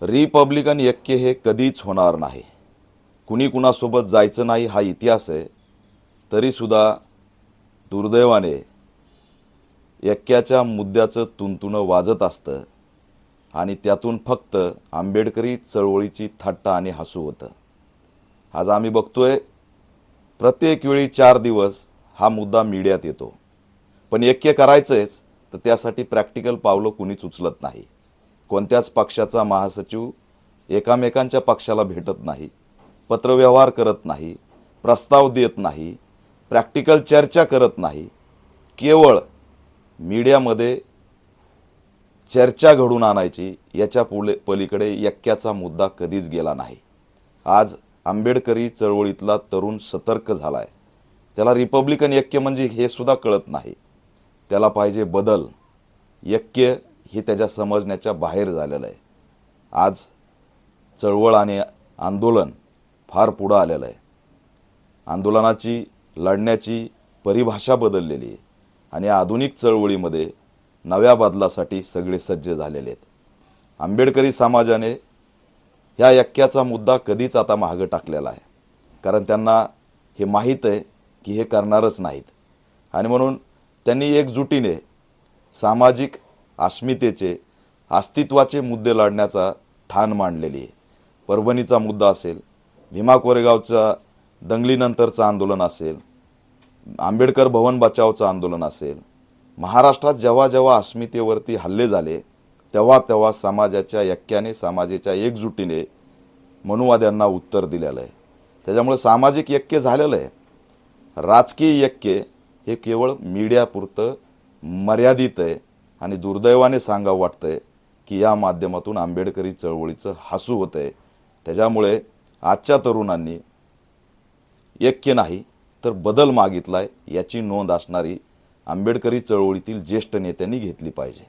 Republican ऐक्य हे कधीच होणार नाही। कुणी कुणासोबत जायचं नाही हा इतिहास आहे। तरीसुद्धा दुर्दैवाने ऐक्याच्या मुद्द्याचं तुणतुणं वाजत असतं आणि त्यातून फक्त आंबेडकरी चळवळीची थट्टा आणि हसू होतं। आज आम्ही बघतोय प्रत्येक वेळी 4 दिवस हा मुद्दा मीडियात येतो, पण ऐक्य करायचंच तर त्यासाठी प्रॅक्टिकल पावलं कुणीच उचलत नाही। कोणत्याच पक्षाचा महासचिव एकामेकांच्या पक्षाला भेटत नाही, पत्रव्यवहार करत नाही, प्रस्ताव देत नाही, प्रॅक्टिकल चर्चा करत नाही। केवळ मीडियामध्ये चर्चा घडून आणायची, याच्या पलीकडे ऐक्याचा मुद्दा कधीच गेला नाही। आज आंबेडकरी चळवळीतला तरुण सतर्क झालाय। त्याला रिपब्लिकन ऐक्य म्हणजे हे सुद्धा कळत नाही। त्याला पाहिजे बदल। ऐक्य हे त्याच्या समजण्याच्या बाहेर झालेलं आहे। आज चळवळ आणि आंदोलन फार पुढे आलेलं आहे। आंदोलनाची लढण्याची परिभाषा बदललेली आहे आणि आधुनिक चळवळीमध्ये नव्या बदलासाठी सगळे सज्ज झालेले आहेत। आंबेडकरी समाजाने ह्या ऐक्याचा मुद्दा कधीच आता मागे टाकलेला आहे, कारण त्यांना हे माहीत आहे की हे करणारच नाहीत आणि म्हणून त्यांनी एकजुटीने सामाजिक अस्मितेचे अस्तित्वाचे मुद्दे लढण्याचा ठाण मांडलेली आहे। परभणीचा मुद्दा असेल, भीमा कोरेगावचा दंगलीनंतरचं आंदोलन असेल, आंबेडकर भवन बचावचं आंदोलन असेल, महाराष्ट्रात जेव्हा जेव्हा अस्मितेवरती हल्ले झाले तेव्हा तेव्हा समाजाच्या ऐक्याने, समाजाच्या एकजुटीने मनुवाद्यांना उत्तर दिलेलं आहे। त्याच्यामुळे सामाजिक ऐक्य झालेलं आहे। राजकीय ऐक्य हे केवळ मीडियापुरतं मर्यादित आहे आणि दुर्दैवाने सांगावं वाटतंय की या माध्यमातून आंबेडकरी चळवळीचं हसू होतंय। त्याच्यामुळे आजच्या तरुणांनी ऐक्य नाही तर बदल मागितलाय याची नोंद असणारी आंबेडकरी चळवळीतील ज्येष्ठ नेत्यांनी घेतली पाहिजे।